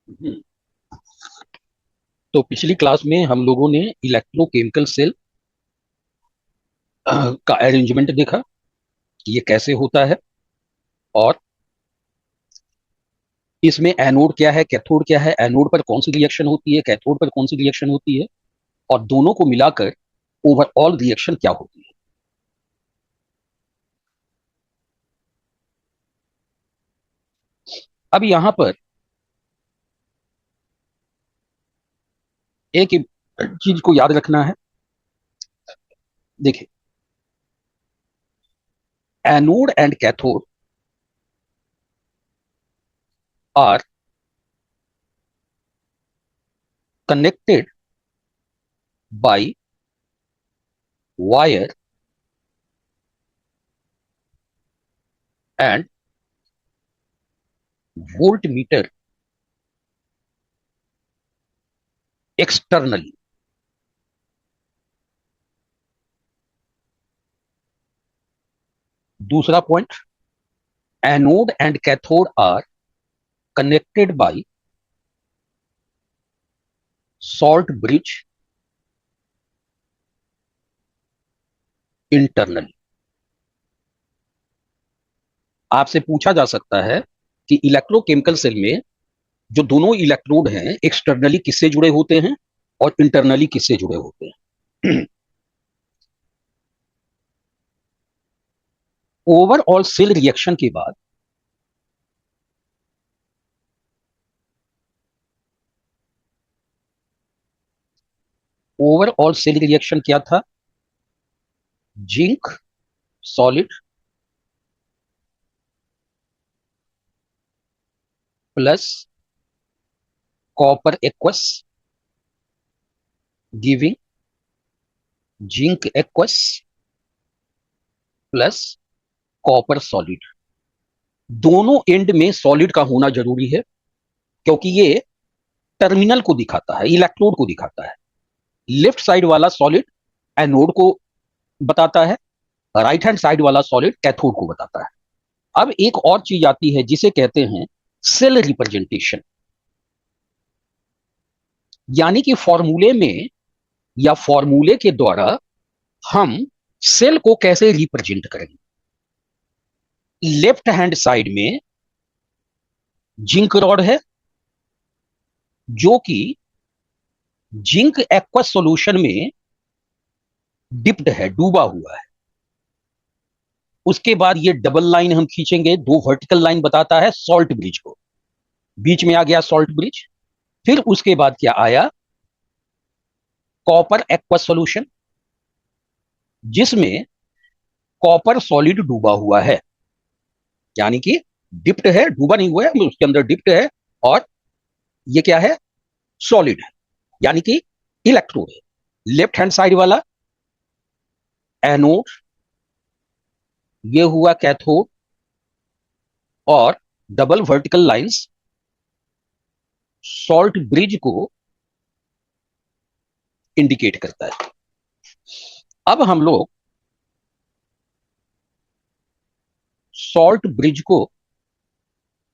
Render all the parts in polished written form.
हम्म, तो पिछली क्लास में हम लोगों ने इलेक्ट्रोकेमिकल सेल का अरेंजमेंट देखा कि ये कैसे होता है, और इसमें एनोड क्या है, कैथोड क्या है, एनोड पर कौन सी रिएक्शन होती है, कैथोड पर कौन सी रिएक्शन होती है, और दोनों को मिलाकर ओवरऑल रिएक्शन क्या होती है। अब यहां पर एक चीज को याद रखना है। देखिए, anode and cathode are connected by wire and volt meter externally. दूसरा point, anode and cathode are connected by salt bridge internally। आपसे पूछा जा सकता है कि इलेक्ट्रोकेमिकल सेल में जो दोनों इलेक्ट्रोड हैं एक्सटर्नली किससे जुड़े होते हैं और इंटरनली किससे जुड़े होते हैं। ओवरऑल सेल रिएक्शन के बाद ओवरऑल सेल रिएक्शन क्या था? Zinc solid plus copper aqueous giving zinc aqueous plus copper solid. दोनों एंड में सॉलिड का होना जरूरी है, क्योंकि ये टर्मिनल को दिखाता है, इलेक्ट्रोड को दिखाता है। लेफ्ट साइड वाला सॉलिड एनोड को बताता है, राइट हैंड साइड वाला सॉलिड कैथोड को बताता है। अब एक और चीज आती है जिसे कहते हैं सेल रिप्रेजेंटेशन, यानी कि फॉर्मूले में या फॉर्मूले के द्वारा हम सेल को कैसे रिप्रेजेंट करेंगे। लेफ्ट हैंड साइड में जिंक रॉड है, जो कि जिंक एक्वस सॉल्यूशन में डिप्ड है, डूबा हुआ है। उसके बाद ये डबल लाइन हम खींचेंगे, दो वर्टिकल लाइन बताता है सॉल्ट ब्रिज को, बीच में आ गया सॉल्ट ब्रिज। फिर उसके बाद क्या आया? कॉपर एक्वस सॉल्यूशन, जिसमें कॉपर सॉलिड डूबा हुआ है, यानी कि डिप्ट है, डूबा नहीं हुआ है, उसके अंदर डिप्ट है। और ये क्या है? सॉलिड है, यानी कि इलेक्ट्रोड है। लेफ्ट हैंड साइड वाला एनोड, ये हुआ कैथोड, और double vertical lines salt bridge को इंडिकेट करता है। अब हम लोग सॉल्ट ब्रिज को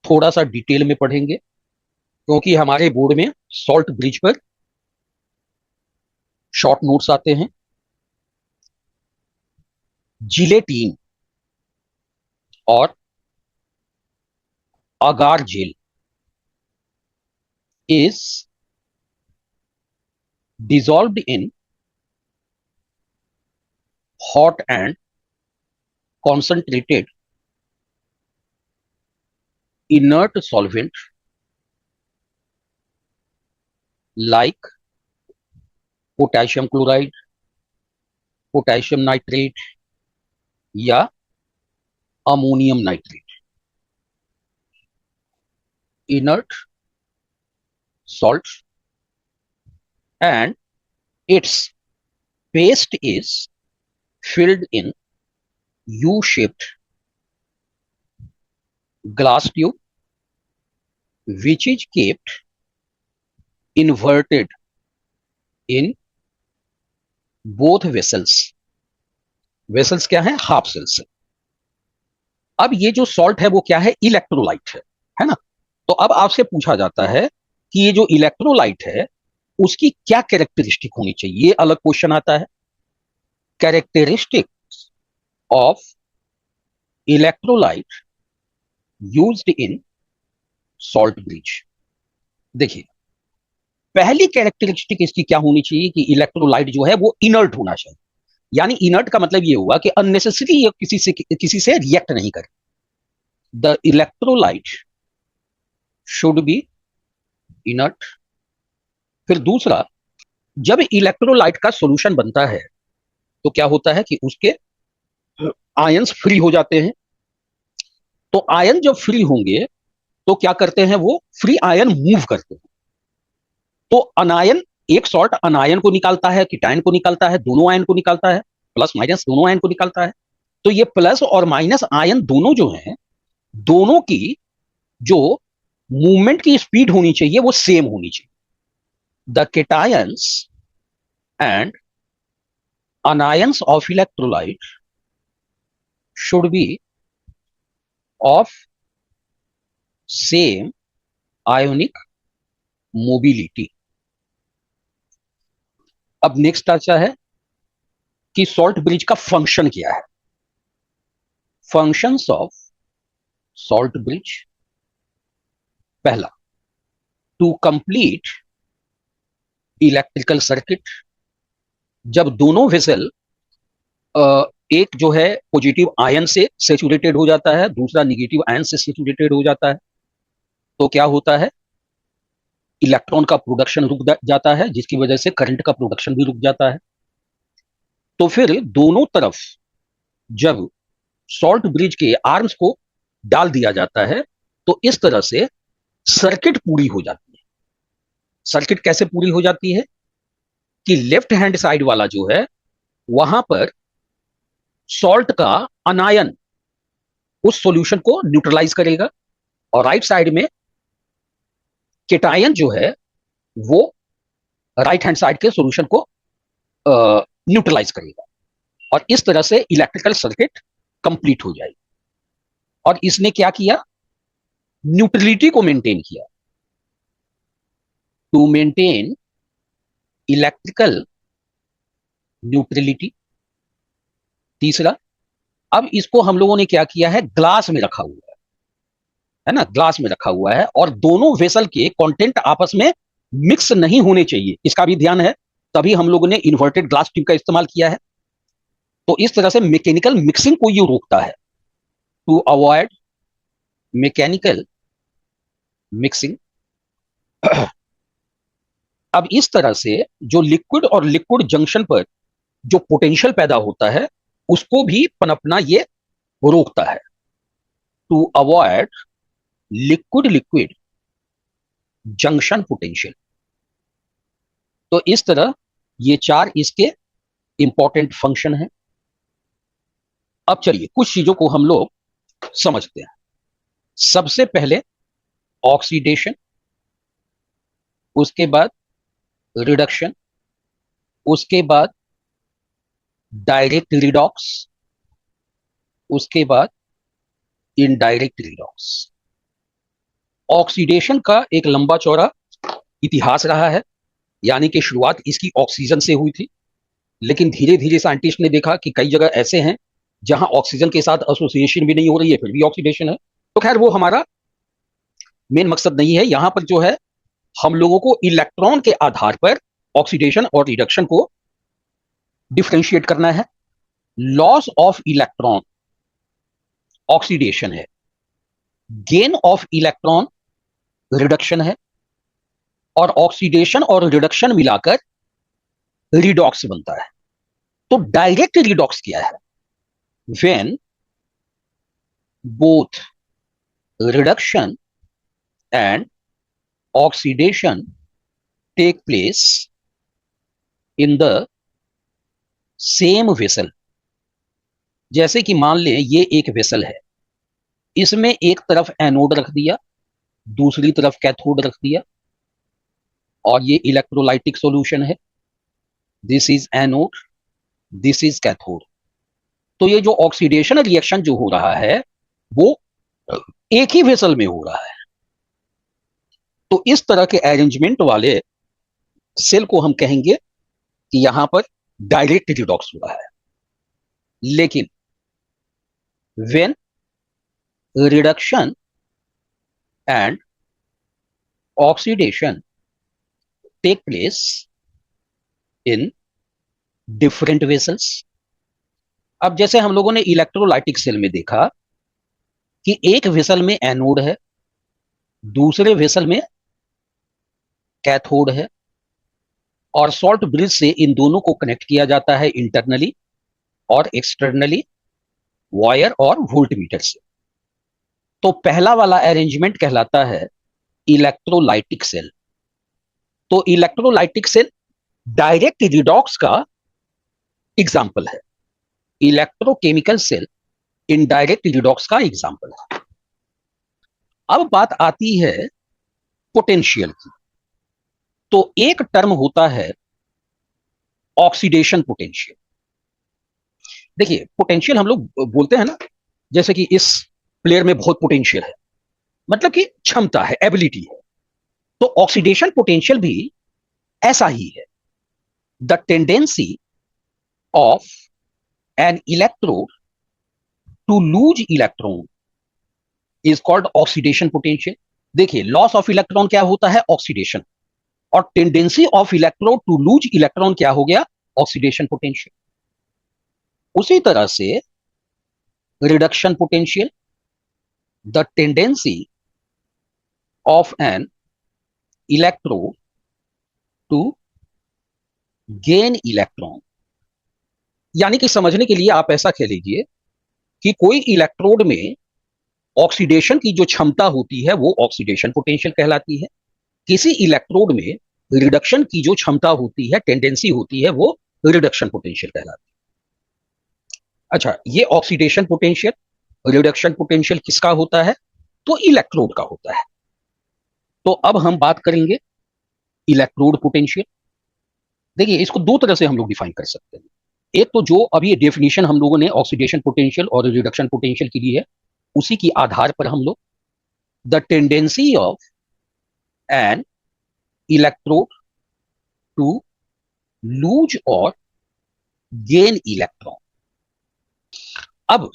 थोड़ा सा डिटेल में पढ़ेंगे, क्योंकि हमारे बोर्ड में सॉल्ट ब्रिज पर शॉर्ट नोट्स आते हैं। जिलेटीन और agar gel is dissolved in hot and concentrated inert solvent like potassium chloride, potassium nitrate या ammonium nitrate. Inert salt and its paste is filled in U-shaped glass tube which is kept inverted in both vessels। Vessels क्या है? Half sales है। अब ये जो salt है वो क्या है? इलेक्ट्रोलाइट है ना? तो अब आपसे पूछा जाता है कि ये जो इलेक्ट्रोलाइट है उसकी क्या कैरेक्टरिस्टिक होनी चाहिए, ये अलग क्वेश्चन आता है। Characteristic of electrolyte used in salt bridge. देखिए, पहली कैरेक्टरिस्टिक इसकी क्या होनी चाहिए कि इलेक्ट्रोलाइट जो है वो इनर्ट होना चाहिए। यानी इनर्ट का मतलब ये हुआ कि अननेसेसरी किसी से रिएक्ट नहीं करे। The electrolyte should be inert. फिर दूसरा, जब इलेक्ट्रोलाइट का सॉल्यूशन बनता है तो क्या होता है कि उसके आयंस फ्री हो जाते हैं। तो आयन जब फ्री होंगे तो क्या करते हैं, वो फ्री आयन मूव करते हैं। तो अनायन, एक सॉल्ट अनायन को निकालता है, कीटायन को निकालता है, दोनों आयन को निकालता है, प्लस माइनस दोनों आयन को निकालता है। तो ये प्लस और माइनस आयन दोनों जो हैं, दोनों की जो मूवमेंट की स्पीड होनी चाहिए वो सेम होनी चाहिए। The cations and anions of electrolyte should be of same ionic mobility। अब नेक्स्ट आता है कि सॉल्ट ब्रिज का फंक्शन क्या है। फंक्शंस ऑफ सॉल्ट ब्रिज, पहला, टू कंप्लीट इलेक्ट्रिकल सर्किट। जब दोनों वेसल एक जो है पॉजिटिव आयन से सेचुरेटेड हो जाता है, दूसरा निगेटिव आयन से सेचुरेटेड हो जाता है, तो क्या होता है, इलेक्ट्रॉन का प्रोडक्शन रुक जाता है, जिसकी वजह से करंट का प्रोडक्शन भी रुक जाता है। तो फिर दोनों तरफ जब सॉल्ट ब्रिज के आर्म्स को डाल दिया जाता है तो इस तरह से सर्किट पूरी हो जाती है। सर्किट कैसे पूरी हो जाती है कि लेफ्ट हैंड साइड वाला जो है वहां पर सॉल्ट का अनायन उस सॉल्यूशन को न्यूट्रलाइज करेगा, और राइट साइड में केटायन जो है वो राइट हैंड साइड के सॉल्यूशन को न्यूट्रलाइज करेगा, और इस तरह से इलेक्ट्रिकल सर्किट कंप्लीट हो जाएगी। और इसने क्या किया, न्यूट्रलिटी को मेंटेन किया। To maintain electrical neutrality. तीसरा, अब इसको हम लोगों ने क्या किया है, ग्लास में रखा हुआ है ना, ग्लास में रखा हुआ है, और दोनों वेसल के कंटेंट आपस में मिक्स नहीं होने चाहिए, इसका भी ध्यान है, तभी हम लोगों ने इन्वर्टेड ग्लास ट्यूब का इस्तेमाल किया है। तो इस तरह से मैकेनिकल मिक्सिंग को ये रोकता है, टू अवॉइड मैकेनिकल मिक्सिंग। अब इस तरह से जो लिक्विड और लिक्विड जंक्शन पर जो पोटेंशियल पैदा होता है उसको भी पनपना ये रोकता है, to avoid liquid liquid junction potential. तो इस तरह ये चार इसके इंपॉर्टेंट फंक्शन है। अब चलिए कुछ चीजों को हम लोग समझते हैं। सबसे पहले ऑक्सीडेशन, उसके बाद रिडक्शन, उसके बाद डायरेक्ट रिडॉक्स, उसके बाद इनडायरेक्ट रिडॉक्स। ऑक्सीडेशन का एक लंबा चौड़ा इतिहास रहा है, यानी कि शुरुआत इसकी ऑक्सीजन से हुई थी, लेकिन धीरे धीरे साइंटिस्ट ने देखा कि कई जगह ऐसे हैं जहां ऑक्सीजन के साथ एसोसिएशन भी नहीं हो रही है, फिर भी ऑक्सीडेशन है। तो खैर वो हमारा मेन मकसद नहीं है। यहां पर जो है हम लोगों को इलेक्ट्रॉन के आधार पर ऑक्सीडेशन और रिडक्शन को डिफरेंशिएट करना है। लॉस ऑफ इलेक्ट्रॉन ऑक्सीडेशन है, गेन ऑफ इलेक्ट्रॉन रिडक्शन है, और ऑक्सीडेशन और रिडक्शन मिलाकर रिडॉक्स बनता है। तो डायरेक्ट रिडॉक्स क्या है, when both reduction and oxidation take place in the same vessel. जैसे कि मान लें ये एक वेसल है, इसमें एक तरफ एनोड रख दिया, दूसरी तरफ कैथोड रख दिया, और ये इलेक्ट्रोलाइटिक सॉल्यूशन है। This is anode, this is cathode. तो ये जो ऑक्सीडेशन रिएक्शन जो हो रहा है वो एक ही वेसल में हो रहा है। तो इस तरह के अरेंजमेंट वाले सेल को हम कहेंगे कि यहां पर डायरेक्ट रिडॉक्स हुआ है। लेकिन when reduction and oxidation take place in different vessels. अब जैसे हम लोगों ने इलेक्ट्रोलाइटिक सेल में देखा कि एक वेसल में एनोड है, दूसरे वेसल में कैथोड है, और सॉल्ट ब्रिज से इन दोनों को कनेक्ट किया जाता है इंटरनली और एक्सटर्नली वायर और वोल्टमीटर से। तो पहला वाला अरेंजमेंट कहलाता है इलेक्ट्रोलाइटिक सेल। तो इलेक्ट्रोलाइटिक सेल डायरेक्ट रिडॉक्स का एग्जाम्पल है, इलेक्ट्रोकेमिकल सेल इनडायरेक्ट रिडॉक्स का एग्जाम्पल है। अब बात आती है पोटेंशियल की। तो एक टर्म होता है ऑक्सीडेशन पोटेंशियल। देखिए, पोटेंशियल हम लोग बोलते हैं ना, जैसे कि इस प्लेयर में बहुत पोटेंशियल है, मतलब कि क्षमता है, एबिलिटी है। तो ऑक्सीडेशन पोटेंशियल भी ऐसा ही है। The tendency of an electrode to lose electron is called oxidation potential. देखिए, लॉस ऑफ इलेक्ट्रॉन क्या होता है? ऑक्सीडेशन। और tendency of electrode to lose electron क्या हो गया? Oxidation potential. उसी तरह से reduction potential, the tendency of an electrode to gain electron. यानी कि समझने के लिए आप ऐसा कह लीजिए कि कोई इलेक्ट्रोड में ऑक्सीडेशन की जो क्षमता होती है वो ऑक्सीडेशन पोटेंशियल कहलाती है। किसी इलेक्ट्रोड में रिडक्शन की जो क्षमता होती है, टेंडेंसी होती है, वो रिडक्शन पोटेंशियल कहलाती है। अच्छा, ये ऑक्सीडेशन पोटेंशियल, रिडक्शन पोटेंशियल किसका होता है? तो इलेक्ट्रोड का होता है। तो अब हम बात करेंगे इलेक्ट्रोड पोटेंशियल। देखिए, इसको दो तरह से हम लोग डिफाइन कर सकते हैं। एक तो जो अभी डेफिनेशन हम लोगों ने ऑक्सीडेशन पोटेंशियल और रिडक्शन पोटेंशियल की ली है, उसी की आधार पर हम लोग the tendency of an electrode to lose और गेन इलेक्ट्रॉन। अब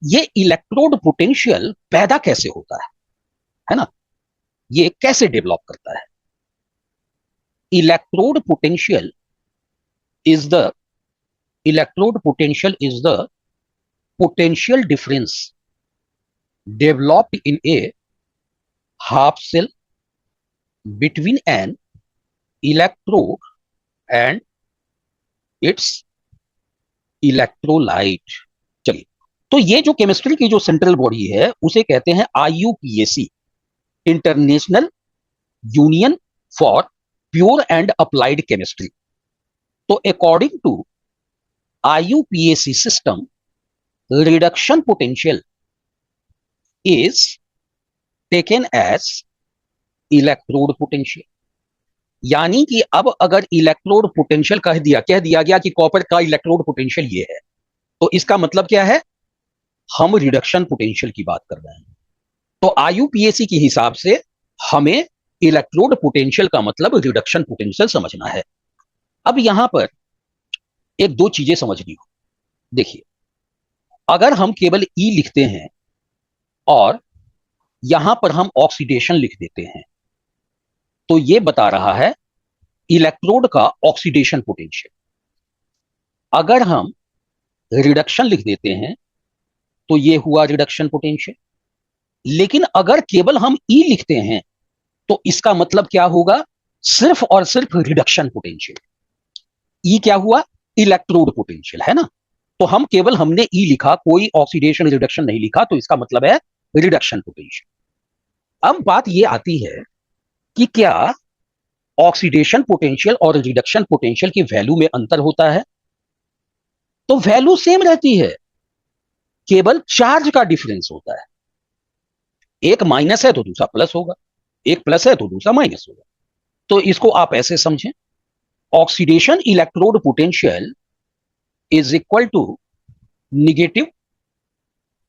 ये इलेक्ट्रोड पोटेंशियल पैदा कैसे होता है ना? ये कैसे डेवलप करता है? Electrode potential is the electrode potential is the potential difference developed in a half cell between an electrode and its electrolyte। चलिए, तो ये जो केमिस्ट्री की जो सेंट्रल बॉडी है उसे कहते हैं IUPAC, International Union for Pure and Applied Chemistry. तो according to IUPAC system, reduction potential is taken as electrode potential। यानी कि अब अगर इलेक्ट्रोड पोटेंशियल कह दिया गया कि कॉपर का इलेक्ट्रोड पोटेंशियल ये है, तो इसका मतलब क्या है? हम रिडक्शन पोटेंशियल की बात कर रहे हैं। तो IUPAC के हिसाब से हमें इलेक्ट्रोड पोटेंशियल का मतलब रिडक्शन पोटेंशियल समझना है। अब यहां पर एक दो चीजें समझनी हो। देखिए, अगर हम केवल E लिखते हैं और यहां पर हम ऑक्सीडेशन लिख देते हैं, तो ये बता रहा है इलेक्ट्रोड का ऑक्सीडेशन पोटेंशियल। अगर हम रिडक्शन लिख देते हैं तो ये हुआ रिडक्शन पोटेंशियल। लेकिन अगर केवल हम E लिखते हैं तो इसका मतलब क्या होगा? सिर्फ और सिर्फ रिडक्शन पोटेंशियल। E क्या हुआ? इलेक्ट्रोड पोटेंशियल, है ना? तो हमने E लिखा, कोई ऑक्सीडेशन रिडक्शन नहीं लिखा, तो इसका मतलब है रिडक्शन पोटेंशियल। अब बात ये आती है कि क्या ऑक्सीडेशन पोटेंशियल और रिडक्शन पोटेंशियल की वैल्यू में अंतर होता है? तो वैल्यू सेम रहती है, केवल चार्ज का डिफरेंस होता है। एक माइनस है तो दूसरा प्लस होगा, एक प्लस है तो दूसरा माइनस होगा। तो इसको आप ऐसे समझें, oxidation electrode potential is equal to negative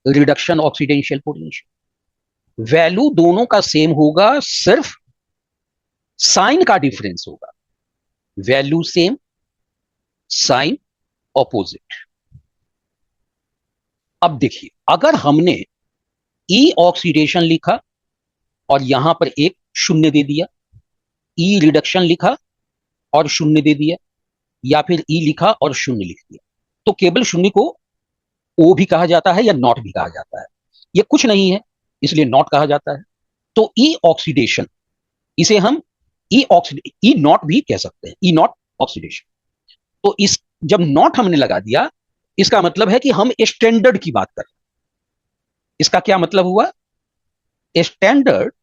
reduction oxidation potential. Value दोनों का सेम होगा, सिर्फ साइन का डिफरेंस होगा। Value same, sign opposite. अब देखिए, अगर हमने ई ऑक्सीडेशन लिखा और यहां पर एक शून्य दे दिया, ई रिडक्शन लिखा और शून्य दे दिया, या फिर ई लिखा और शून्य लिख दिया, तो केवल शून्य को ओ भी कहा जाता है या नॉट भी कहा जाता है। ये कुछ नहीं है, इसलिए नॉट कहा जाता है। तो ई ऑक्सीडेशन, इसे हम ई नॉट भी कह सकते हैं, ई नॉट ऑक्सीडेशन। तो इस जब नॉट हमने लगा दिया, इसका मतलब है कि हम स्टैंडर्ड की बात कर रहे हैं। इसका क्या मतलब हुआ? Standard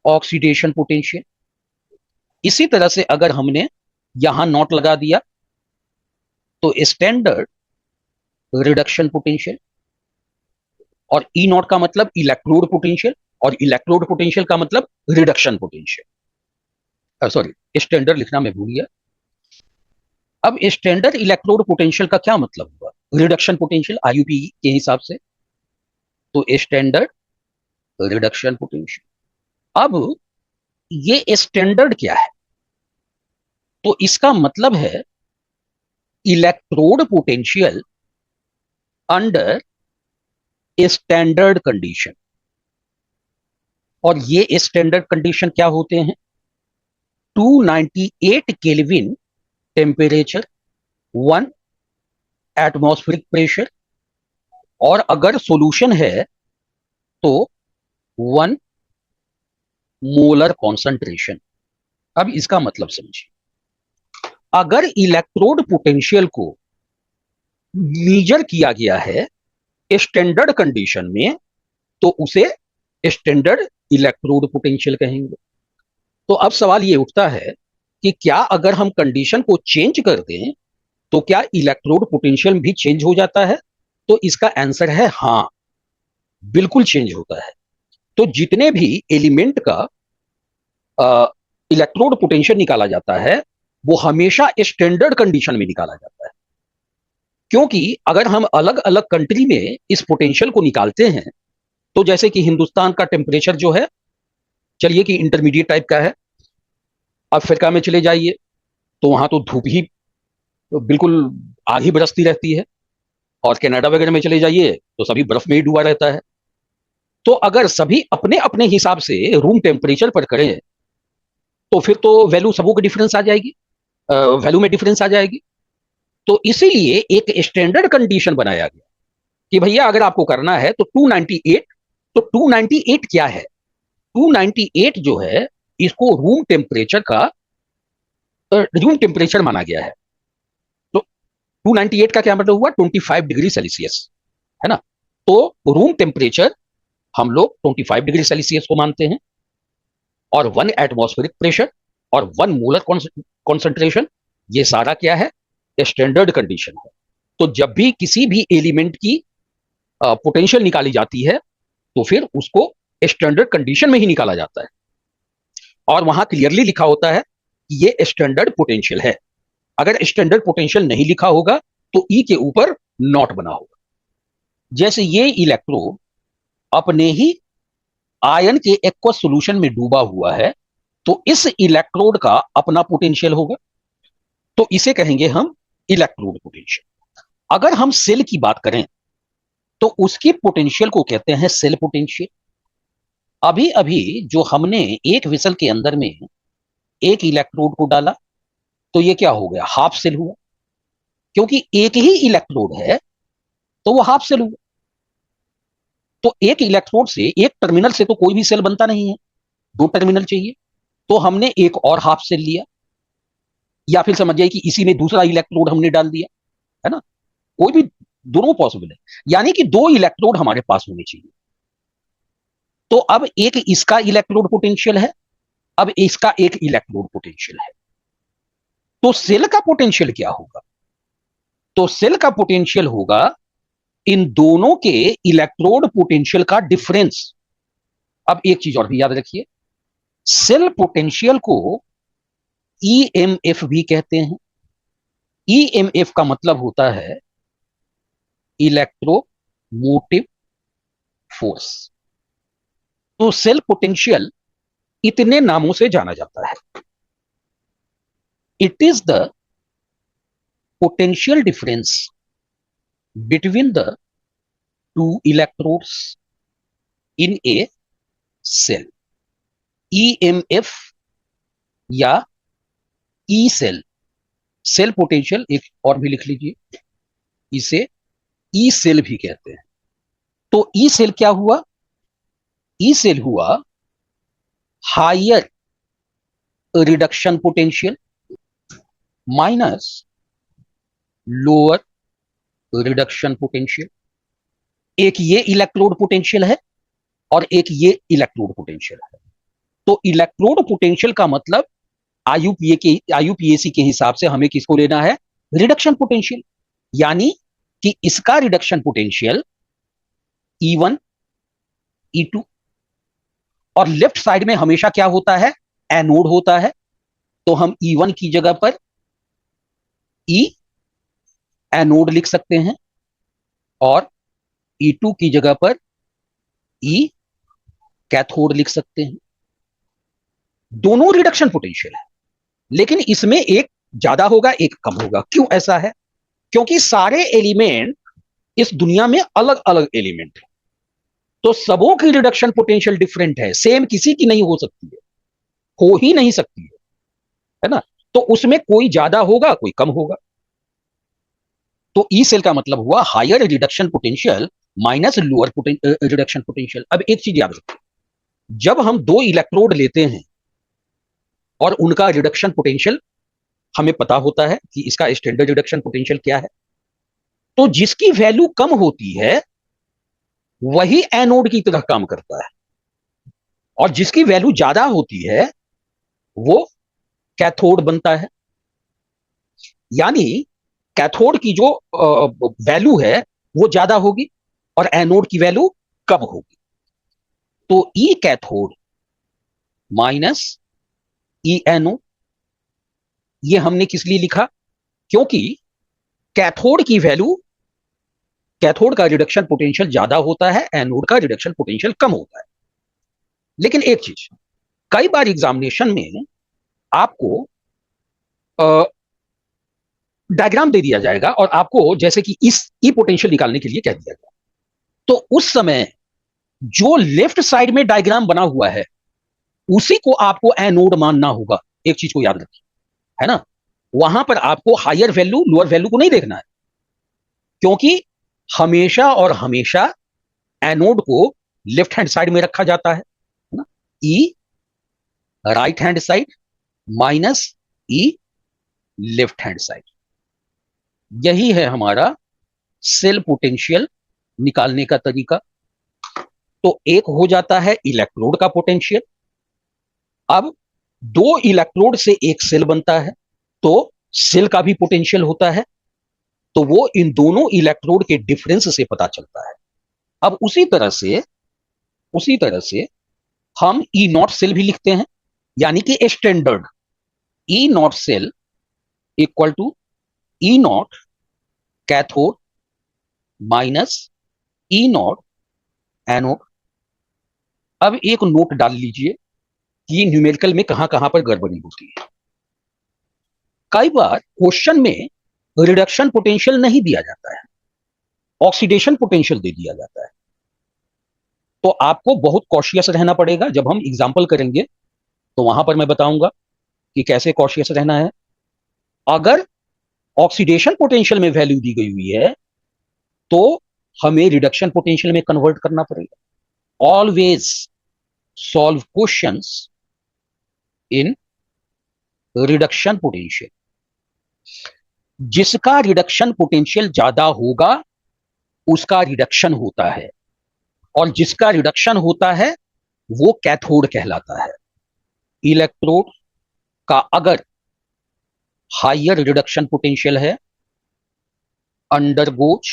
oxidation potential. इसी तरह से अगर हमने यहां नॉट लगा दिया तो स्टैंडर्ड रिडक्शन पोटेंशियल। और ई नॉट का मतलब इलेक्ट्रोड पोटेंशियल, और इलेक्ट्रोड पोटेंशियल का मतलब रिडक्शन पोटेंशियल। सॉरी, स्टैंडर्ड लिखना मैं भूल गया। अब स्टैंडर्ड इलेक्ट्रोड पोटेंशियल का क्या मतलब हुआ? रिडक्शन पोटेंशियल आईयूपी के हिसाब से। तो स्टैंडर्ड रिडक्शन पोटेंशियल। अब ये स्टैंडर्ड क्या है? तो इसका मतलब है electrode potential under standard condition. और ये स्टैंडर्ड कंडीशन क्या होते हैं? 298 केल्विन टेम्परेचर, 1 एटमॉस्फेरिक प्रेशर, और अगर सॉल्यूशन है तो 1 मोलर कॉन्सेंट्रेशन। अब इसका मतलब समझिए, अगर इलेक्ट्रोड पोटेंशियल को मेजर किया गया है स्टैंडर्ड कंडीशन में, तो उसे स्टैंडर्ड इलेक्ट्रोड पोटेंशियल कहेंगे। तो अब सवाल ये उठता है कि क्या अगर हम कंडीशन को चेंज कर दें तो क्या इलेक्ट्रोड पोटेंशियल भी चेंज हो जाता है? तो इसका आंसर है हाँ, बिल्कुल चेंज होता है। तो जितने भी एलिमेंट का इलेक्ट्रोड पोटेंशियल निकाला जाता है वो हमेशा स्टैंडर्ड कंडीशन में निकाला जाता है। क्योंकि अगर हम अलग अलग कंट्री में इस पोटेंशियल को निकालते हैं, तो जैसे कि हिंदुस्तान का टेम्परेचर जो है, चलिए कि इंटरमीडिएट टाइप का है। अफ्रीका में चले जाइए तो वहां तो धूप ही बिल्कुल आग ही बरसती रहती है। और कनाडा वगैरह में चले जाइए तो सभी बर्फ में ही डूबा रहता है। तो अगर सभी अपने अपने हिसाब से रूम टेम्परेचर पर करें तो फिर तो वैल्यू सबों की डिफरेंस आ जाएगी, वैल्यू में डिफरेंस आ जाएगी। तो इसीलिए एक स्टैंडर्ड कंडीशन बनाया गया कि भैया अगर आपको करना है तो 298। तो 298 क्या है? 298 जो है, इसको रूम टेम्परेचर माना गया है। तो 298 का क्या मतलब हुआ? 25 डिग्री सेल्सियस, है ना? तो रूम टेम्परेचर हम लोग 25 डिग्री सेल्सियस को मानते हैं, और 1 एटमॉस्फेरिक प्रेशर और 1 मोलर कॉन्सेंट्रेशन, ये सारा क्या है? स्टैंडर्ड कंडीशन है। तो जब भी किसी भी एलिमेंट की पोटेंशियल निकाली जाती है तो फिर उसको स्टैंडर्ड कंडीशन में ही निकाला जाता है, और वहां क्लियरली लिखा होता है कि ये स्टैंडर्ड पोटेंशियल है। अगर स्टैंडर्ड पोटेंशियल नहीं लिखा होगा तो ई के ऊपर नॉट बना होगा। जैसे ये इलेक्ट्रोड अपने ही आयन के एक्वस सॉल्यूशन में डूबा हुआ है, तो इस इलेक्ट्रोड का अपना पोटेंशियल होगा, तो इसे कहेंगे हम इलेक्ट्रोड पोटेंशियल। अगर हम सेल की बात करें तो उसकी पोटेंशियल को कहते हैं सेल पोटेंशियल। अभी अभी जो हमने एक वेसल के अंदर में एक इलेक्ट्रोड को डाला, तो ये क्या हो गया? हाफ सेल हुआ। क्योंकि एक ही इलेक्ट्रोड है तो वो हाफ सेल हुआ। तो एक इलेक्ट्रोड से, एक टर्मिनल से तो कोई भी सेल बनता नहीं है, 2 टर्मिनल चाहिए। तो हमने एक और हाफ सेल लिया, या फिर समझ जाइए कि इसी में दूसरा इलेक्ट्रोड हमने डाल दिया, है ना? कोई भी, दोनों पॉसिबल है। यानी कि 2 इलेक्ट्रोड हमारे पास होने चाहिए। तो अब एक इसका इलेक्ट्रोड पोटेंशियल है, अब इसका एक इलेक्ट्रोड पोटेंशियल है। तो सेल का पोटेंशियल क्या होगा? तो सेल का पोटेंशियल होगा इन दोनों के इलेक्ट्रोड पोटेंशियल का डिफरेंस। अब एक चीज और भी याद रखिए, सेल पोटेंशियल को ईएमएफ भी कहते हैं। ईएमएफ का मतलब होता है इलेक्ट्रोमोटिव फोर्स। तो सेल पोटेंशियल इतने नामों से जाना जाता है. It is the potential difference between the two electrodes in a cell. EMF या ई सेल, सेल पोटेंशियल एक और भी लिख लीजिए, इसे ई सेल भी कहते हैं. तो ई सेल क्या हुआ? ई सेल हुआ higher reduction potential minus lower reduction potential. एक ये इलेक्ट्रोड पोटेंशियल है और एक ये इलेक्ट्रोड पोटेंशियल है. तो इलेक्ट्रोड पोटेंशियल का मतलब आईयूपीएसी के हिसाब से हमें किसको लेना है? Reduction potential. यानी कि इसका रिडक्शन पोटेंशियल E1 E2, और लेफ्ट साइड में हमेशा क्या होता है? एनोड होता है. तो हम E1 की जगह पर E एनोड लिख सकते हैं और E2 की जगह पर E कैथोड लिख सकते हैं. दोनों रिडक्शन पोटेंशियल है, लेकिन इसमें एक ज्यादा होगा एक कम होगा. क्यों ऐसा है? क्योंकि सारे एलिमेंट इस दुनिया में अलग अलग एलिमेंट है, तो सबों की रिडक्शन पोटेंशियल डिफरेंट है. सेम किसी की नहीं हो सकती है, हो ही नहीं सकती है ना. तो उसमें कोई ज्यादा होगा कोई कम होगा. तो ई सेल का मतलब हुआ higher reduction potential minus lower reduction potential. अब एक चीज याद रखो, जब हम दो इलेक्ट्रोड लेते हैं और उनका रिडक्शन पोटेंशियल हमें पता होता है कि इसका स्टैंडर्ड रिडक्शन पोटेंशियल क्या है, तो जिसकी वैल्यू कम होती है वही एनोड की तरह काम करता है, और जिसकी वैल्यू ज्यादा होती है वो कैथोड बनता है. यानी कैथोड की जो वैल्यू है वो ज्यादा होगी और एनोड की वैल्यू कम होगी. तो ई कैथोड माइनस ई एनोड, ये हमने किस लिए लिखा? क्योंकि कैथोड की वैल्यू, कैथोड का रिडक्शन पोटेंशियल ज्यादा होता है, एनोड का रिडक्शन पोटेंशियल कम होता है. लेकिन एक चीज, कई बार एग्जामिनेशन में आपको डायग्राम दे दिया जाएगा और आपको जैसे कि इस ई पोटेंशियल निकालने के लिए कह दिया जाएगा, तो उस समय जो लेफ्ट साइड में डायग्राम बना हुआ है उसी को आपको एनोड मानना होगा. एक चीज को याद रखिए, है ना. वहां पर आपको हायर वैल्यू लोअर वैल्यू को नहीं देखना है, क्योंकि हमेशा और हमेशा एनोड को लेफ्ट हैंड साइड में रखा जाता है ना. ई राइट हैंड साइड माइनस ई लेफ्ट हैंड साइड. यही है हमारा सेल पोटेंशियल निकालने का तरीका. तो एक हो जाता है इलेक्ट्रोड का पोटेंशियल. अब दो इलेक्ट्रोड से एक सेल बनता है, तो सेल का भी पोटेंशियल होता है, तो वो इन दोनों इलेक्ट्रोड के डिफरेंस से पता चलता है. अब उसी तरह से हम ई नॉट सेल भी लिखते हैं, यानी कि standard E naught cell equal to E naught cathode minus E naught anode. अब एक नोट डाल लीजिए कि न्यूमेरिकल में कहां कहां पर गड़बड़ी होती है. कई बार क्वेश्चन में रिडक्शन पोटेंशियल नहीं दिया जाता है, ऑक्सीडेशन पोटेंशियल दे दिया जाता है. तो आपको बहुत कॉशियस रहना पड़ेगा. जब हम एग्जाम्पल करेंगे तो वहां पर मैं बताऊंगा कि कैसे कॉशियस रहना है. अगर ऑक्सीडेशन पोटेंशियल में वैल्यू दी गई हुई है तो हमें रिडक्शन पोटेंशियल में कन्वर्ट करना पड़ेगा. Always solve questions in reduction potential. जिसका रिडक्शन पोटेंशियल ज्यादा होगा उसका रिडक्शन होता है, और जिसका रिडक्शन होता है वो कैथोड कहलाता है. इलेक्ट्रोड का अगर हायर रिडक्शन पोटेंशियल है, अंडरगोज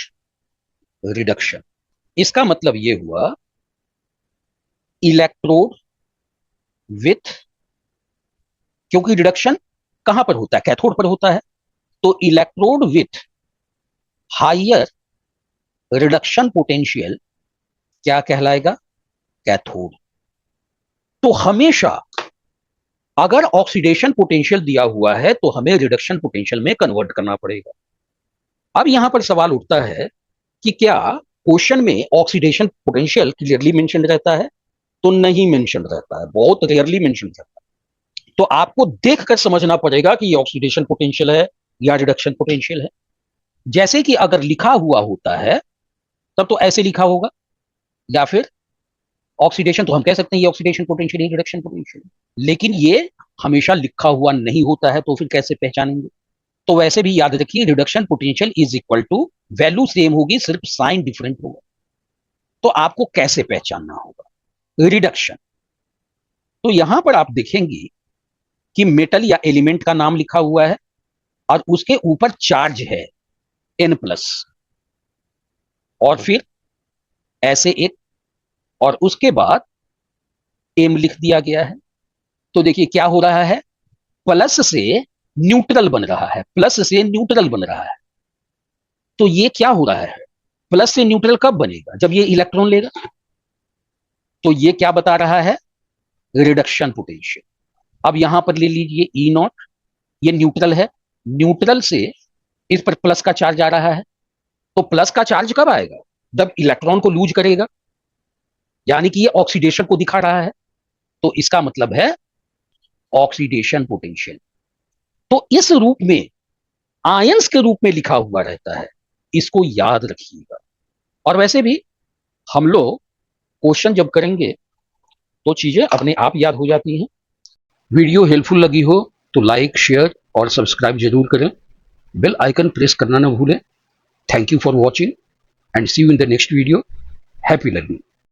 रिडक्शन. इसका मतलब यह हुआ इलेक्ट्रोड विथ, क्योंकि रिडक्शन कहां पर होता है? कैथोड पर होता है. तो electrode with higher reduction potential क्या कहलाएगा? कैथोड. तो हमेशा अगर ऑक्सीडेशन पोटेंशियल दिया हुआ है तो हमें रिडक्शन पोटेंशियल में कन्वर्ट करना पड़ेगा। अब यहां पर सवाल उठता है कि क्या क्वेश्चन में ऑक्सीडेशन पोटेंशियल क्लियरली मेंशन रहता है? तो नहीं मेंशन रहता है, बहुत रेयरली मेंशन रहता है। तो आपको देखकर समझना पड़ेगा कि ये ऑक्सीडेशन पोटेंशियल है या रिडक्शन पोटेंशियल है। जैसे कि अगर लिखा हुआ होता है तब तो ऐसे लिखा होगा, या फिर ऑक्सीडेशन तो हम कह सकते हैं ये ऑक्सीडेशन पोटेंशियल है, रिडक्शन पोटेंशियल है। लेकिन ये हमेशा लिखा हुआ नहीं होता है, तो फिर कैसे पहचानेंगे? तो वैसे भी याद रखिए, reduction potential is equal to, value same होगी, सिर्फ साइन डिफरेंट होगा। तो आपको कैसे पहचानना होगा रिडक्शन? तो यहां पर आप देखेंगे कि मेटल या एलिमेंट का नाम लिखा हुआ है और उसके ऊपर चार्ज है N+, और फिर ऐसे एक, और उसके बाद एम लिख दिया गया है। तो देखिए क्या हो रहा है, प्लस से न्यूट्रल बन रहा है, प्लस से न्यूट्रल बन रहा है। तो ये क्या हो रहा है, प्लस से न्यूट्रल कब बनेगा? जब ये इलेक्ट्रॉन लेगा। तो ये क्या बता रहा है, रिडक्शन पोटेंशियल। अब यहां पर ले लीजिए E0, ये न्यूट्रल है, न्यूट्रल से इस पर प्लस का चार्ज आ रहा है। तो प्लस का चार्ज कब आएगा? जब इलेक्ट्रॉन को लूज करेगा, यानी कि ये ऑक्सीडेशन को दिखा रहा है। तो इसका मतलब है ऑक्सीडेशन पोटेंशियल। तो इस रूप में, आयंस के रूप में लिखा हुआ रहता है, इसको याद रखिएगा। और वैसे भी हम लोग क्वेश्चन जब करेंगे तो चीजें अपने आप याद हो जाती हैं। वीडियो हेल्पफुल लगी हो तो लाइक, शेयर और सब्सक्राइब जरूर करें। बेल आइकन प्रेस करना ना भूलें। Thank you for watching and see you in the next video. Happy learning.